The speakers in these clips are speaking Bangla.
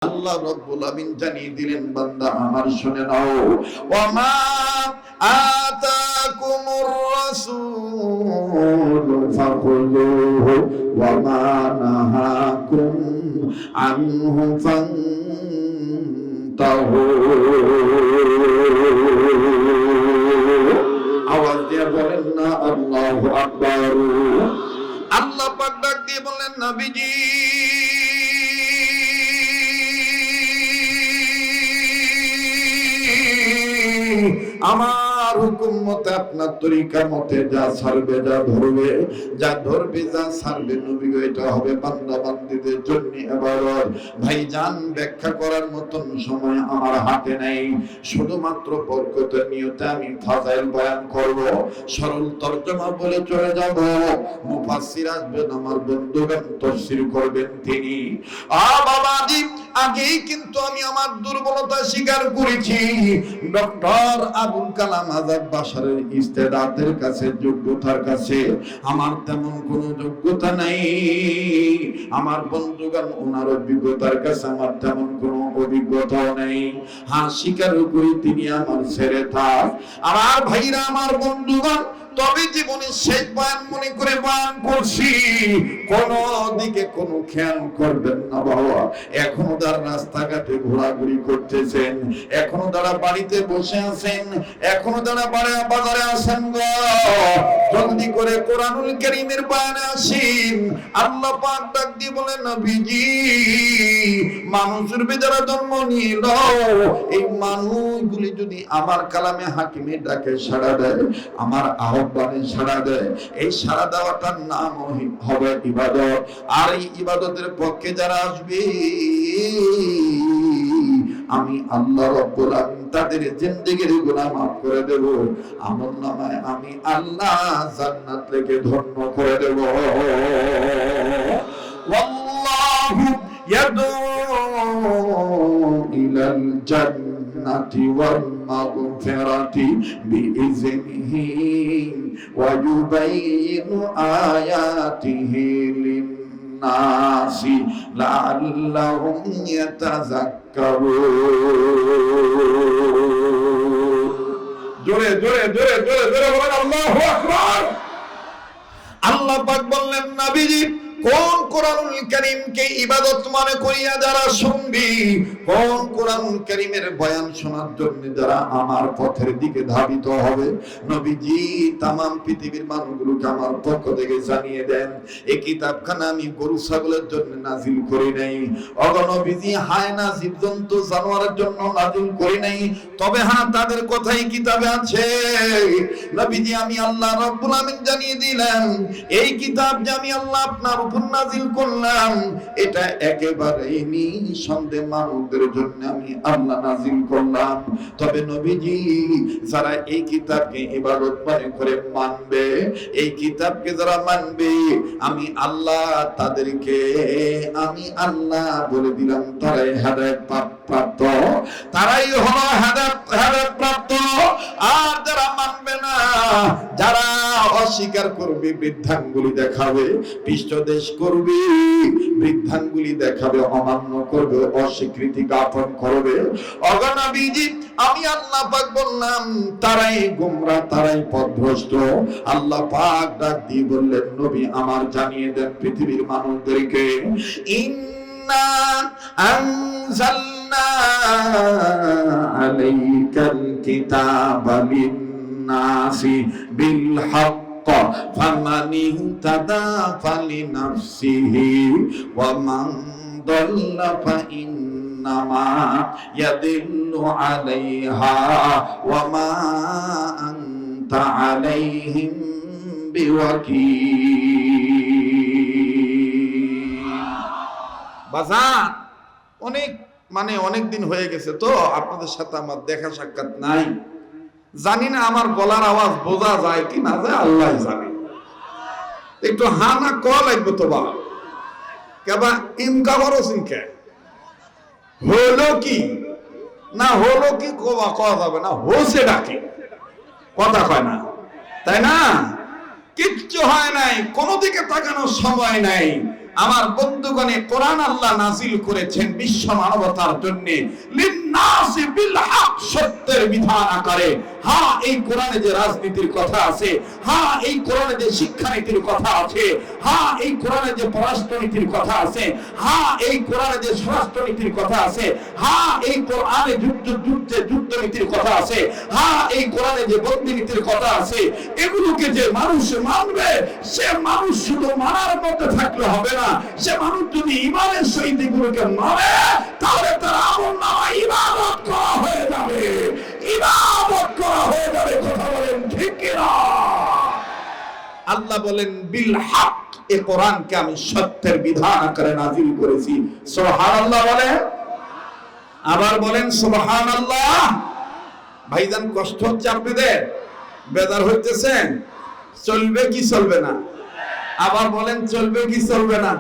আল্লাহ রাব্বুল আমিন জানিয়ে দিলেন, বান্দা আমার শুনে নাও, ওয়ামা আতাকুমুর রাসূল ফাখুযুহু ওয়ামা নাহাকুম আনহু ফান্তাহু। আওয়াজ দিয়ে বলেন না আল্লাহু আকবার। আল্লাহ পাক ডাক দিয়ে বললেন, নবীজি আমার হুকুম মতে আপনার তরিকা মতে যা ছাড়বে, যা ধরবে, যা ছাড়বে নবী গো, এটা হবে বান্দা বান্দীদের জন্য ইবাদত। ভাইজান, ব্যাখ্যা করার মতন সময় আমার হাতে নেই। শুধুমাত্র বরকতের নিয়তে আমি ফাজাইল বয়ান করব, সরল তরজমা বলে চলে যাব। মুফাসসির আসবেন, আমার বন্ধুগণ তাফসীর করবেন তিনি। বাবাজি, আগেই কিন্তু আমি আমার দুর্বলতা স্বীকার করেছি। ডক্টর আবুল কালাম আজাদ বাশারের ইস্তেদাতের কাছে, যোগ্যতার কাছে আমার তেমন কোনো যোগ্যতা নাই। আমার বন্ধুগণ, ওনার অভিজ্ঞতার কাছে আমার তেমন কোনো অভিজ্ঞতাও নেই। হ্যাঁ, স্বীকার করি তিনি আমার ছেড়ে থাক। আমার ভাইরা, আমার বন্ধুগণ, তবে জীবনে শেষ বয়ান মনে করে বয়ান করছি। কোন দিকে কোনো খেয়াল করবেন না বাবা। এখনো তারা রাস্তাঘাটে ঘোরাঘুরি করতেছেন, এখনো তারা বাড়িতে বসে আছেন, এখনো তারা বাজারে আসেন গো। জলদি করে কোরআনুল কারীমের বয়ানে আসেন। আল্লাহ পাক ডাক দিয়ে বলেন, নবীজি মানুষের যারা জন্ম নিল, এই মানুষগুলি যদি আমার কালামে হাকিমে ডাকে সাড়া দেয়, আমার আহ্বানে সাড়া দেয়, এই সাড়া দেওয়াটার নাম হবে ইবাদত। আর এই ইবাদতের পক্ষে যারা আসবে, আমি আল্লাহ রাব্বুল আমিন তাদের জিন্দেগির গুনাহ মাফ করে দেব। আমলনামায় আমি আল্লাহ জান্নাত লিখে ধন্য করে দেব। ওয়াল্লাহু ইয়াদউ ইলাল জান্নাতি ওয়াল মাগফিরাতি বিইজনিহি ওয়া ইউবাইয়িনু আয়াতিহি লিন-নাসি লাআল্লাহুম ইয়াতাযাক্কারুন। জোরে জোরে জোরে জোরে জোরে বলেন আল্লাহু আকবার। আল্লাহ পাক বললেন, নবীজি কোন কোরআনুল কারীমকে ইবাদত মনে করিয়া যারা শুনবি, কোন কোরআনুল কারীমের বয়ান শোনার জন্য যারা আমার পথের দিকে ধাবিত হবে, নবীজি तमाम পৃথিবীর মানুষগুলোকে আমার পক্ষ থেকে জানিয়ে দেন, এই কিতাবখানা আমি গরু ছাগলের জন্য নাজিল করি নাই, ওগো নবীজি হায়না জীবজন্তু জানোয়ারের জন্য নাজিল করি নাই। তবে হ্যাঁ, তাদের কথাই কিতাবে আছে। নবীজি আমি আল্লাহ রাব্বুল আমিন জানিয়ে দিলাম, এই কিতাব যে আমি আল্লাহ আপনার নাজিল করলাম, এটা একেবারে নিঃসন্দেহে মানুষদের জন্য আমি আল্লাহ নাজিল করলাম। তবে নবীজি যারা এই কিতাবকে ইবাদত মনে করে মানবে, এই কিতাবকে যারা মানবে, আমি আল্লাহ তাদেরকে আমি আল্লাহ বলে দিলাম, তারাই হেদায়েত প্রাপ্ত, তারাই হলো হেদায়েত প্রাপ্ত। আর যারা মানবে না, যারা অস্বীকার করবে, বৃদ্ধাঙ্গুলি দেখাবে, পৃষ্ঠদেশ করবে, বৃদ্ধাঙ্গুলি দেখাবে, অমান্য করবে, অস্বীকৃতি জ্ঞাপন করবে, ওগো নবীজি আমি আল্লাহ পাক বললাম তারাই গোমরাহ, তারাই পথভ্রষ্ট। আল্লাহ পাক ডাক দিয়ে বললেন, নবী আমার জানিয়ে দেন পৃথিবীর মানুষদেরকে, ইন্না আনজালনা আলাইকাল কিতাবা লিন-নাসি বিল হক فمن اهتدى فلنفسه ومن ضل فإنما يضل عليها وما أنت عليهم بوكيل। বাজার অনেক দিন হয়ে গেছে তো আপনাদের সাথে আমার দেখা সাক্ষাৎ নাই। জানি না আমার গলার আওয়াজ বোঝা যায় কি না যায়, আল্লাহ জানে। একটু হা না ক লাগবে তো বাবা, কেবা ইমকা বড় সিনকে হলো কি না হলো কি কওয়া যাবে না, হোসে ডাকে কথা কয় না, তাই না? কিচ্ছু হয় নাই, কোনো দিকে তাকানোর সময় নাই। আমার বন্ধুগণে, কোরআন আল্লাহ নাজিল করেছেন বিশ্ব মানবতার জন্য, লিন্নাসি বিল হক, সত্যের বিধান আকারে। হ্যাঁ, এই কোরআনে যে রাজনীতির কথা আছে, হ্যাঁ এই কোরআনে যে শিক্ষানীতির কথা আছে, হ্যাঁ এই কোরআনে যে পররাষ্ট্রনীতির কথা আছে, হ্যাঁ এই কোরআনে যে স্বরাষ্ট্রনীতির কথা আছে, হ্যাঁ এই কোরআনে যুদ্ধনীতির কথা আছে, হ্যাঁ এই কোরআনে যে বন্দিনীতির কথা আছে, এগুলোকে যে মানুষ মানবে, সে মানুষ শুধু মানার মধ্যে থাকলে হবে না, সে মানুষ যদি ঈমানের সহিত এগুলোকে মানে, তাহলে তার আমলনামা ইবাদত করা হয়ে যাবে, ইবাদত করা হয়ে যাবে। কথা বলেন ঠিক কিনা? আল্লাহ বলেন বিল হক, এই কোরআনকে আমি সত্যের বিধান আকারে নাজিল করেছি। সুবহানাল্লাহ বলেন, আবার বলেন সুবহানাল্লাহ। ভাইজান, কষ্ট হচ্ছে আপনাদের? বেজার হইতেছেন? চলবে কি চলবে না? আবার বলেন, চলবে কি চলবে না?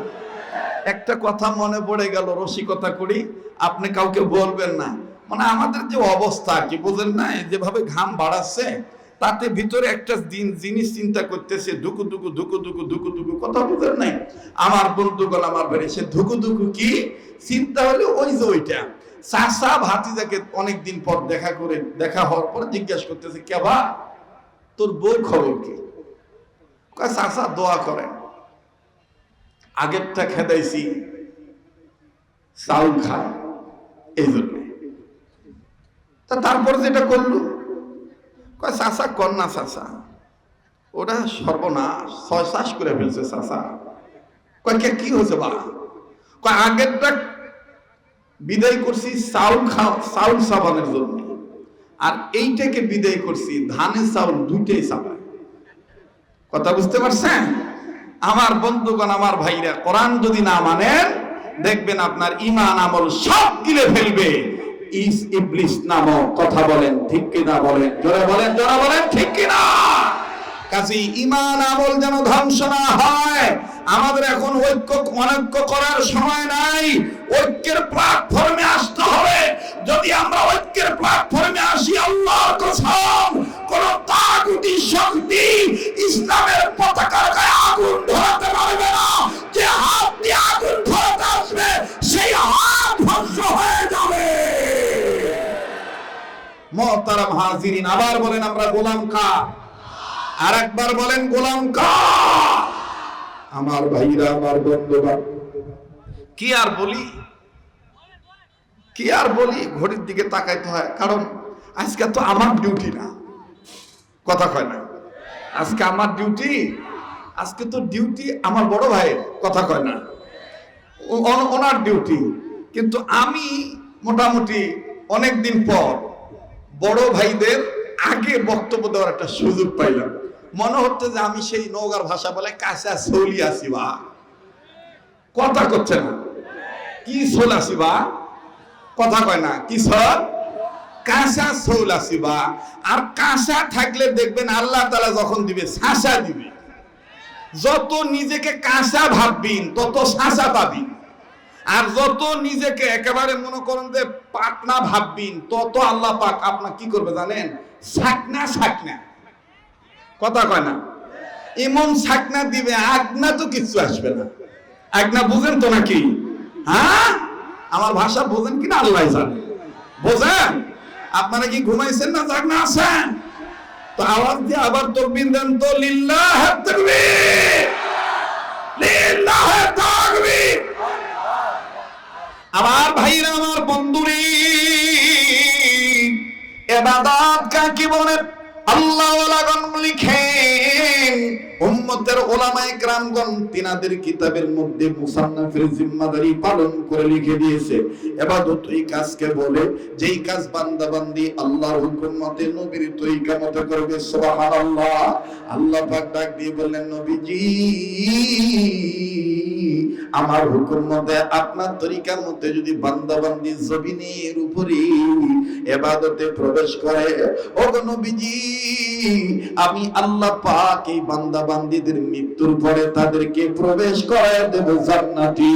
একটা কথা মনে পড়ে গেল, রসিকতা করি, আপনি কাউকে বলবেন না। মানে আমাদের যে অবস্থা কি বুঝেন না, যেভাবে ঘাম বাড়াচ্ছে, তাতে ভিতরে একটা জিনিস চিন্তা করতেছে, ধুকু ধুকু ধুকু ধুকু ধুকু ধুকু, কথা বুঝেন নাই? আমার বন্ধুগণ, আমার বাড়ি, সে ধুকু ধুকু কি চিন্তা হলে ওই যে ওইটা চাচা ভাতিজাকে অনেকদিন পর দেখা হওয়ার পর জিজ্ঞাসা করতেছে, কেবা তোর বউ খবর কি? চাচা দোয়া করেন, আগেরটা খেদাইছি, চাউল খায় এই জন্য। তারপর যেটা করলো, কয় চাচা কন্যা, চাচা ওটা সর্বনাশ, ছয় চাষ করে ফেলছে চাচা। কয় কি হয়েছে বা? কয় আগেরটা বিদায় করছি চাউল সাবানের জন্য, আর এইটাকে বিদায় করছি ধানের চাউল দুইটাই সাবান। কথা বুঝতে পারছেন? আমার বন্ধুগণ, আমার ভাইরা, কোরআন যদি না মানেন, দেখবেন আপনার ঈমান আমল সব গিলে ফেলবে ইবলিস নামক। কথা বলেন ঠিক কিনা? বলেন জোরে, বলেন জোরে, বলেন ঠিক কিনা? কাজেই ঈমান আমল যেন ধ্বংস না হয়। আমাদের এখন অনৈক্য করার সময় নাই, ঐক্যের প্ল্যাটফর্মে আসতে হবে। যদি আমরা ঐক্যের প্ল্যাটফর্মে আসি, আল্লাহর কসম, কোন তাগুতি শক্তি ইসলামের পতাকার গায়ে আগুন ধরাতে পারবে না। যে হাত দিয়ে আগুন ধরাতে আসবে, সেই হাত ধ্বংস হয়ে যাবে। মুহতারাম হাজিরিন, আবার বলেন, আমরা গোলাম কার? আর একবার বলেন, গোলাম কার? আমার ভাইরা, আমার বন্ধুরা, কি আর বলি, ঘড়ির দিকে তাকাইতে হয়, কারণ আজকে তো আমার ডিউটি না। কথা কয় না? আজকে আমার ডিউটি, আজকে তো ডিউটি আমার বড় ভাইয়ের। কথা কয় না? ওনার ডিউটি। কিন্তু আমি মোটামুটি অনেকদিন পর বড় ভাইদের আগে বক্তব্য দেওয়ার একটা সুযোগ পাইলাম। মনে হচ্ছে যে আমি সেই নওগাঁর ভাষা বলে কাঁচা সৌলি আছি বা। কথা করছে না? কি সোল আছি বা? কথা কয় না? কি সব? কাঁচা সৌল আছি বা। আর কাঁচা থাকলে দেখবেন আল্লাহ তাআলা যখন দিবে, শাঁসা দিবে। যত নিজেকে কাঁচা ভাববেন, তত শাঁসা পাবেন। আর যত নিজেকে একেবারে মনে করেন যে পাকনা ভাববেন, তত আল্লাহ পাক আপনার কি করবে জানেন? শাকনা। কথা কয় না? এমন শাকনা দিবে, আগনা তো কিছু আসবে না। আগনা বুঝেন তো নাকি? হ্যাঁ, আমার ভাষা বোঝেন কিনা আল্লাহ জানে। বোঝেন? আপনারা কি ঘুমাইছেন না জাগনা আছেন? তো আওয়াজ দিয়ে আবার তাকবীর দেন তো, লিল্লাহ তাকবীর, লিল্লাহ তাকবীর। আমার ভাইরা, আমার বন্ধুরে, ইবাদত কাকে বলে? আল্লাহ ওয়ালাগণ লিখেন, উম্মতের উলামায়ে কেরামগণ তিনাদের কিতাবের মধ্যে মুসান্নাফের জিম্মাদারি পালন করে লিখে দিয়েছে। ইবাদত এই কাজকে বলে যেই কাজ বান্দা বান্দি আল্লাহর হুকুম মতে নবীর তরিকা মতে করবে। সুবহানাল্লাহ। আল্লাহ পাক ডাক দিয়ে বললেন, নবীজি আমার হুকুম মতে আপনার তরিকা মতে যদি বান্দা বান্দি জমিনের উপরে ইবাদতে প্রবেশ করে, ও নবীজি আমি আল্লাহ পাক এই বান্দা বান্দীদের মৃত্যুর পরে তাদেরকে প্রবেশ করায় দেব জান্নাতি।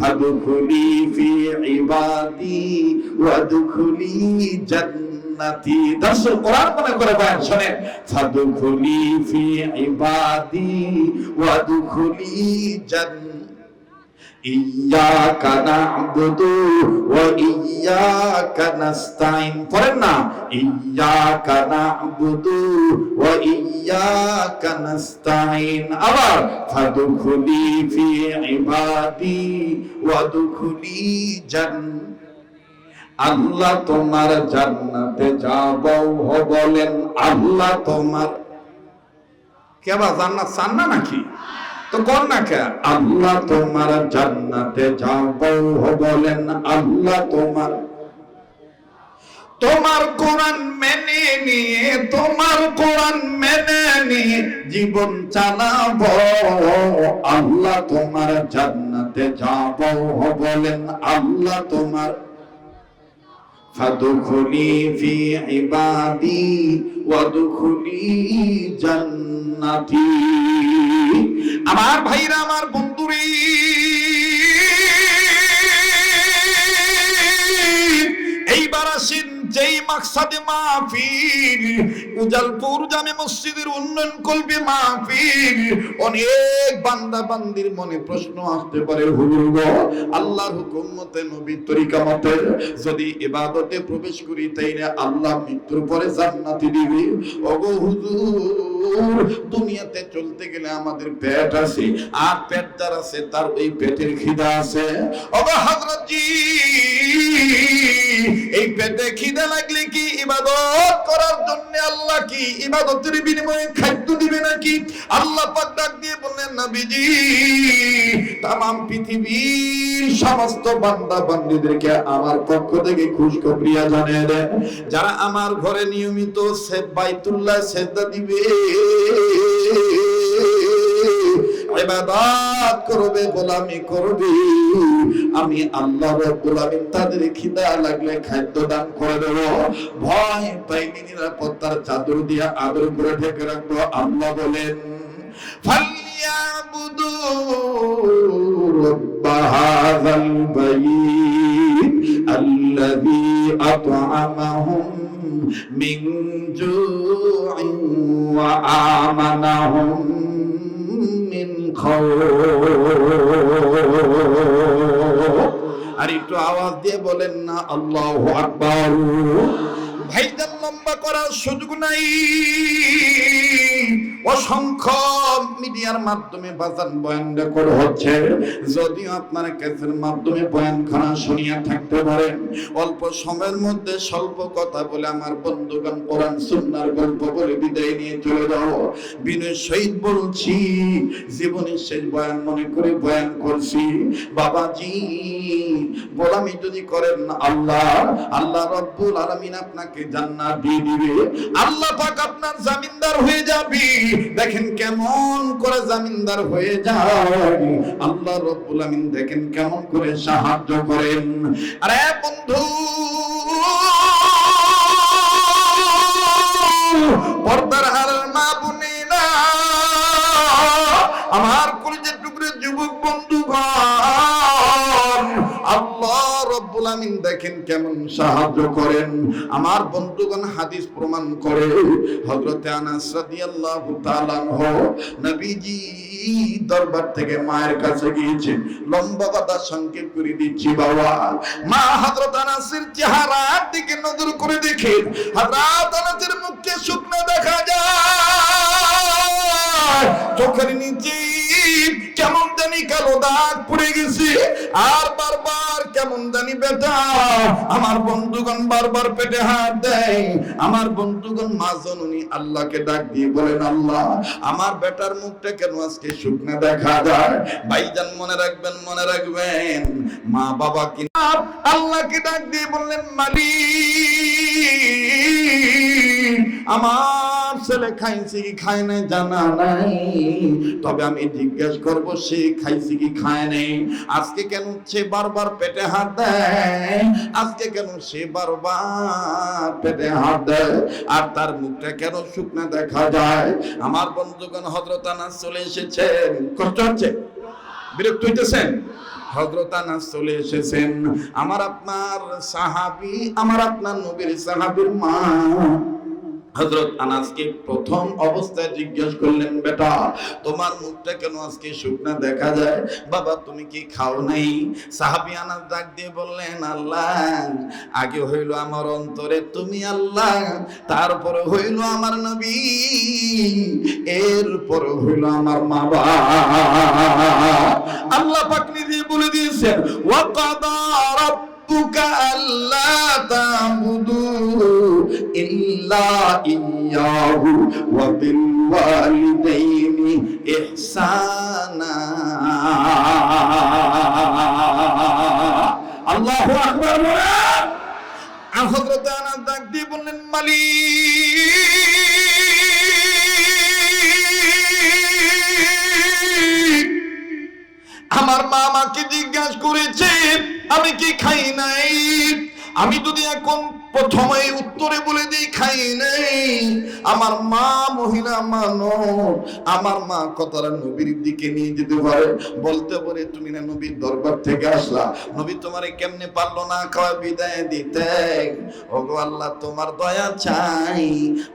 ফাদখুলি ফি ইবাদি ওয়াদখুলি জান্নাতি। দর্শক কোরআন মনে করে বয়ান শুনেন। ফাদখুলি ফি ইবাদি ওয়াদখুলি জান্নাতি। ইয়্যাকা না'বুদু ওয়া ইয়্যাকা নাস্তাইন। পড়েন না, ইয়্যাকা না'বুদু ওয়া ইয়্যাকা নাস্তাইন। আবার ফাদখুলি ফি ইবাদি ওয়াদখুলি জান্নাতি। আল্লাহ তোমার জান্নাতে যাব বলেন। আল্লাহ তোমার কেবা জান্নাত চান না নাকি? তো কোন না কে আল্লাহ তোমার জান্নাতে যাবো বলেন। আল্লাহ তোমার কোরআন মেনে নিয়ে, তোমার কোরআন মেনে নিয়ে জীবন চালাবো। আল্লাহ তোমার জান্নাতে যাবো বলেন। আল্লাহ তোমার ফাদখুলি ফি ইবাদি ওয়াদখুলি জান্নাতি। আমার ভাইরা, আমার বন্ধুরে, এইবার আসেন যেই মাকসাদে মাহফিল, উজালপুর জামে মসজিদের উন্নয়ন কল্পে মাহফিল। অনেক বান্দা বান্দির মনে প্রশ্ন আসতে পারে, হুজুর গো, আল্লাহর হুকুম মতে নবীর তরিকা মতে যদি ইবাদতে প্রবেশ করি তাইলে আল্লাহ মৃত্যুর পরে জান্নাতি দিবে। ওগো হুজুর, দুনিয়াতে চলতে গেলে আমাদের পেট আছে, আর পেট যার আছে তার ওই পেটের খিদা আছে। ওগো হযরত জি, এই পেটে খিদা লাগলে কি ইবাদত করার জন্য আল্লাহ কি ইবাদতের বিনিময়ে খাদ্য দিবে নাকি? আল্লাহ পাক ডাক দিয়ে বললেন, নবীজি, তামাম পৃথিবীর সমস্ত বান্দা বান্দীদেরকে আমার পক্ষ থেকে খুশখবরি জানিয়ে দেন, যারা আমার ঘরে নিয়মিত বাইতুল্লাহ সিজদা দিবে, ইবাদত করবে, গোলামি করবে, আমি আল্লাহ রাব্বুল আলামিন তাদের খিদা লাগলে খাদ্য দান করে দেব। ভয় পাইনি, নিরাপত্তার চাদর দিয়ে আদর করে ঢেকে রাখবো। আল্লাহ বলেন, ফালইয়াবুদু রাব্বা হাযাল বাইত আল্লাযী আত'আমাহুম মিন জু'ইন ওয়া আমানাহুম মিন খাউফ। আর একটু আওয়াজ দিয়ে বলেন না আল্লাহু আকবার। ভাইজান, লম্বা করার সুযোগ নাই। অসংখ্য মিডিয়ার মাধ্যমে বাজান বয়ান রেকর্ড হচ্ছে। যদিও আপনারা ক্যাসেটের মাধ্যমে বয়ানখানা শুনিয়া থাকতে পারেন, অল্প সময়ের মধ্যে স্বল্প কথা বলে আমার বন্ধুগণ কোরআন সুন্নাহর গল্প বলে বিদায় নিয়ে চলে যাও। বিনয় সহিত বলছি, জীবনের শেষ বয়ান মনে করে বয়ান করছি। বাবাজি, গোলামি যদি করেন আল্লাহ রাব্বুল আলামিন আপনাকে জান্নাত দিয়ে দিবে। আল্লাহ পাক আপনার জামিনদার হয়ে যাবে। দেখেন কেমন করে জামিনদার হয়ে যায়। আল্লাহ রাব্বুল আলামিন দেখেন কেমন করে সাহায্য করেন। আরে বন্ধু, পর্দার আড়াল মা বোনেরা, আমার কলিজার টুকরো যুবক বন্ধুগণ, আল্লাহ রাব্বুল আলামিন দেখেন কেমন সাহায্য করেন। আমার বন্ধুগণ, হাদিস প্রমাণ করে, হযরতে আনাস রাদিয়াল্লাহু তাআলা আনহু নবীজি দরবার থেকে মায়ের কাছে গিয়েছেন। লম্বা কথা সংক্ষেপ করে দিচ্ছি বাবা। মা হযরত আনাসের চেহারার দিকে নজর করে দেখেন, হযরত আনাসের মুখে শুকনো দেখা যায়, চোখের নিচে কেমন জানি কালো দাগ পড়ে গেছে, আর বারবার কেমন জানি ব্যথা। আমার বন্ধুগণ বারবার পেটে হাত দেয়। আমার বন্ধুগণ মা জননী আল্লাহকে ডাক দিয়ে বলেন, আল্লাহ, আমার বেটার মুখটা কেন আজকে শুকনো দেখা যায়? ভাইজান মনে রাখবেন, মা বাবা কি আল্লাহকে ডাক দিয়ে বললেন, মালিক, আমার ছেলে খাইছে কি খায় নাই জানা নাই, তবে আমি জিজ্ঞেস করব সে খাইছে কি খায় নাই। আজকে কেন সে বারবার পেটে হাত দেয়? আজকে কেন সে বারবার পেটে হাত দেয়? আর তার মুখটা কেন শুকনা দেখা যায়? আমার বন্ধুগণ, হযরত আনাস চলে এসেছেন। কষ্ট হচ্ছে? বিরক্ত হইতেছেন? হযরত আনাস চলে এসেছেন, আমার আপনার সাহাবী, আমার আপনার নবীর সাহাবীর মা হযরত আনাসকে প্রথম অবস্থায় জিজ্ঞেস করলেন, বেটা তোমার মুখটা কেন আজকে শুকনা দেখা যায়, বাবা তুমি কি খাও নাই? সাহাবী আনাস ডাক দিয়ে বললেন, আল্লাহ আগে হইল আমার অন্তরে তুমি আল্লাহ, তারপর হইল আমার নবী, এরপর হইল আমার মা বাবা। আল্লাহ পাক নিজে বলে দিয়েছেন, ওয়া কাদা রাব্বুকা আল্লা তা'বুদু ইল্লা ইয়্যাহু ওয়া বিল ওয়ালিদাইনি ইহসানা। আল্লাহু আকবার বলেন। আর হযরত আনাস ডাক দিয়ে বললেন, মালিক আমার মা আমাকে জিজ্ঞাসা করেছে আমি কি খাই নাই, আমি যদি এখন প্রথমে উত্তরে বলে দিই খাই নাই, আমার মা মহিলা মানব, আমার মা কথাটা নবীর দিকে নিয়ে যেতে পারে, বলতে পারে তুমি না নবীর দরবার থেকে আসলা, নবী তোমারে কেমনে পারলো না খাওয়া বিদায় দিতে। ওগো আল্লাহ তোমার দয়া চাই,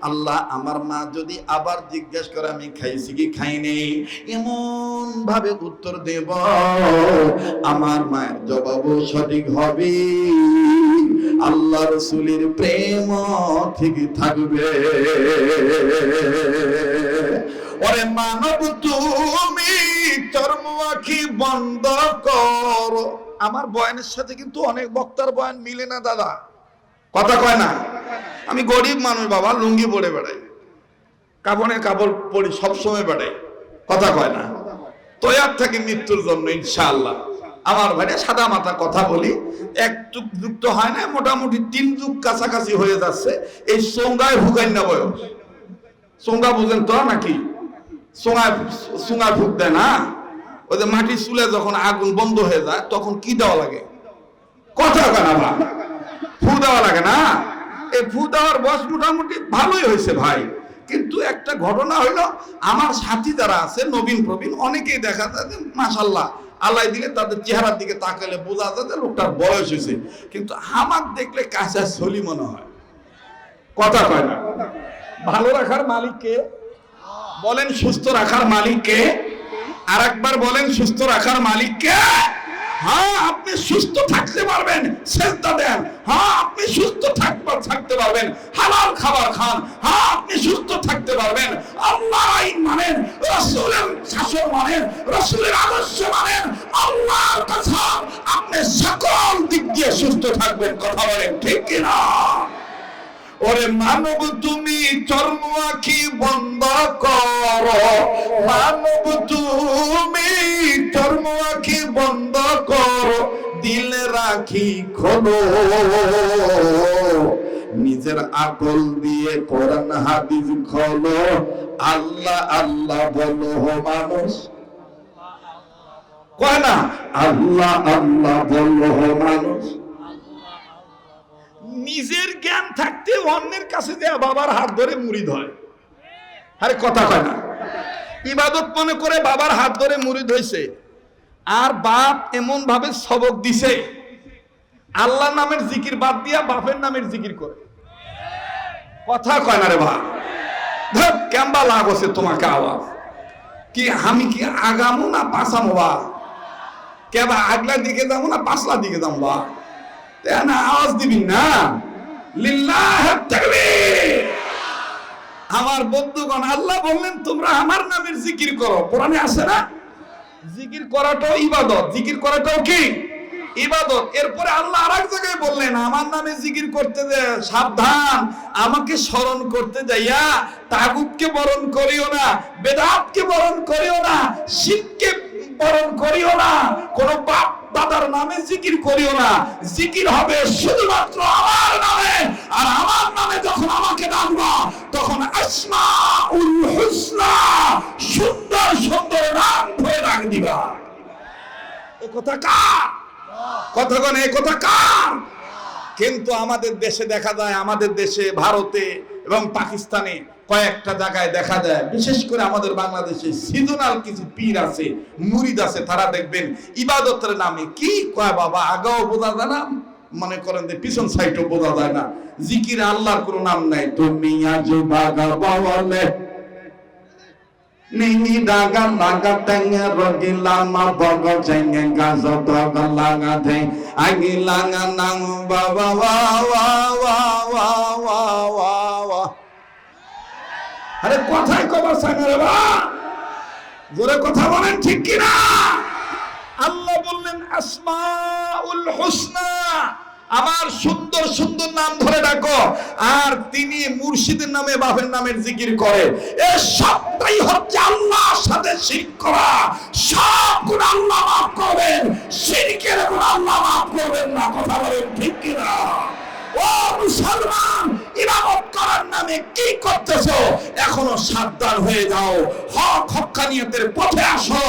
আল্লাহ আমার মা যদি আবার জিজ্ঞাসা করে আমি খাইছি কি খাই নাই, এমন ভাবে উত্তর দেব আমার মায়ের জবাবও সঠিক হবে, আল্লাহ রাসূলের প্রেম ঠিক থাকবে। ওরে মানব তুমি চর্ম আঁখি বন্ধ করো। আমার বয়ানের সাথে কিন্তু অনেক বক্তার বয়ান মিলে না দাদা, কথা কয় না। আমি গরিব মানুষ বাবা, লুঙ্গি পরে বেড়াই, কাপড়ে কাপড় পরি, সবসময় বেড়াই, কথা কয় না। তৈয়ার থাকি মৃত্যুর জন্য ইনশাআল্লাহ। আমার ভাইরা সাদা মাথা কথা বলি, এক যুগ যুক্ত হয় না, মোটামুটি 3 যুগ কাছাকাছি হয়ে যাচ্ছে। এই সোঙ্গায় ভুগাই না বয়স, সোঙ্গা বুঝেন তো নাকি? সোঙ্গায় ফুক দেয় না, ওই যে মাটির চুলে যখন আগুন বন্ধ হয়ে যায় তখন কি দেওয়া লাগে, কথা কেনা ভাই, ফু দেওয়া লাগে না? এই ফু দেওয়ার বয়স মোটামুটি ভালোই হয়েছে ভাই। কিন্তু একটা ঘটনা হইলো, আমার সাথী যারা আছে নবীন প্রবীণ অনেকেই দেখা যায় যে মাশাআল্লাহ আল্লাহ দিলে তাদের চেহারার দিকে তাকালে বোঝা যায় যে লোকটার বয়স হয়েছে, কিন্তু আমার দেখলে কাঁচা ছলি মনে হয়, কথা কয় না। ভালো রাখার মালিককে বলেন, সুস্থ রাখার মালিককে আর একবার বলেন, সুস্থ রাখার মালিককে। হ্যাঁ আপনি সুস্থ থাকতে পারবেন, সেজদা দেন। হ্যাঁ আপনি সুস্থ থাকতে পারবেন, হালাল খাবার খান। হ্যাঁ আপনি সুস্থ থাকতে পারবেন, আল্লাহর আইন মানেন, রাসূলের শাসন মানেন, রাসূলের আদর্শ মানেন, আল্লাহর কথা, আপনি সকল দিক দিয়ে সুস্থ থাকবেন, কথা বলেন ঠিক কিনা? ওরে মানব তুমি চর্ম আঁখি বন্ধ করো, মানব তুমি চর্ম আঁখি বন্ধ করো, দিল রাখি খোলো, নিজের আকল দিয়ে কোরআন হাদিস খোলো, আল্লাহ আল্লাহ বলো মানুষ, কয় না আল্লাহ আল্লাহ বলো মানুষ। নিজের জ্ঞান থাকতে অন্যের কাছে দেয়া বাবার হাত ধরে মুরিদ হয়, আরে কথা কয় না? ইবাদত মনে করে বাবার হাত ধরে মুরিদ হয়েছে, আর বাপ এমন ভাবে সবক দিছে, আল্লাহ নামের জিকির বাদ দিয়া বাপের নামের জিকির করে, কথা কয় না রে ভাই? ধর কেমবা লাভ আছে তোমাকে আওয়াজ কি, আমি কি আগামো না পাছামো বা, কেবা আগলার দিকে যাবো না পাছলার দিকে যাবো বা, না আওয়াজ দিবি না, লিল্লাহ তাকবীর। আমার বন্ধুগণ আল্লাহ বললেন তোমরা আমার নামের জিকির করো, কোরআনে আছে না? জিকির করাটাও ইবাদত, জিকির করাটাও কি ইবাদত। এরপরে আল্লাহ আরেক জায়গায় বললেন আমার নামে জিকির করতে যে সাবধান, আমাকে স্মরণ করতে যাইয়া তাগুতকে বরণ করিও না, বেদাতকে বরণ করিও না, শিরককে বরণ করিও না, কোন বাপ দাদার নামে জিকির করিও না, জিকির হবে শুধুমাত্র আমার নামে। আর আমার নামে যখন আমাকে ডাকবা তখন আসমাউল হুসনা, সুন্দর সুন্দর নাম ধরে ডাক দিবা। এ কথা কার? কথা কোন এ কথা কার? কিন্তু আমাদের দেশে দেখা যায়, আমাদের দেশে ভারতে এবং পাকিস্তানে কয়েকটা জায়গায় দেখা যায়, বিশেষ করে আমাদের বাংলাদেশে সিজনাল কিছু পীর আছে, মুরিদ আছে, তারা দেখবেন ইবাদতের নামে কি কয় বাবা, আগাও বোঝা যায় না, মনে করেন যে পিছন সাইডও বোঝা যায় না, জিকির আল্লাহর কোনো নাম নাই। তুমি আজ বাগা বাওয়ালে নিনি ডাগা লাগা টেঙ্গে রগিলা মা বগ চেঙ্গে গাজ দগ লাগা দে আগি লাগা নাং বাবা ওয়া ওয়া ওয়া ওয়া ওয়া ওয়া ওয়া। আরে কথাই কবার সাঙ্গারে বা জোরে কথা বলেন ঠিক কি না? আল্লাহ বললেন আসমাউল হুসনা, আমার সুন্দর সুন্দর নাম ধরে ডাকো। আর তিনি মুর্শিদের নামে বাপের নামের জিকির করে, এই সবটাই হচ্ছে আল্লাহর সাথে শিরক করা। সব গুণ আল্লাহ মাফ করবেন, শিরকের গুণ আল্লাহ মাফ করবেন না। কথা বলেন ঠিক কি না? ও মুসলমান, ইবাদত করার নামে কি করতেছো? এখনো সাবধান হয়ে যাও, হক হক্কানিয়তের পথে আসো।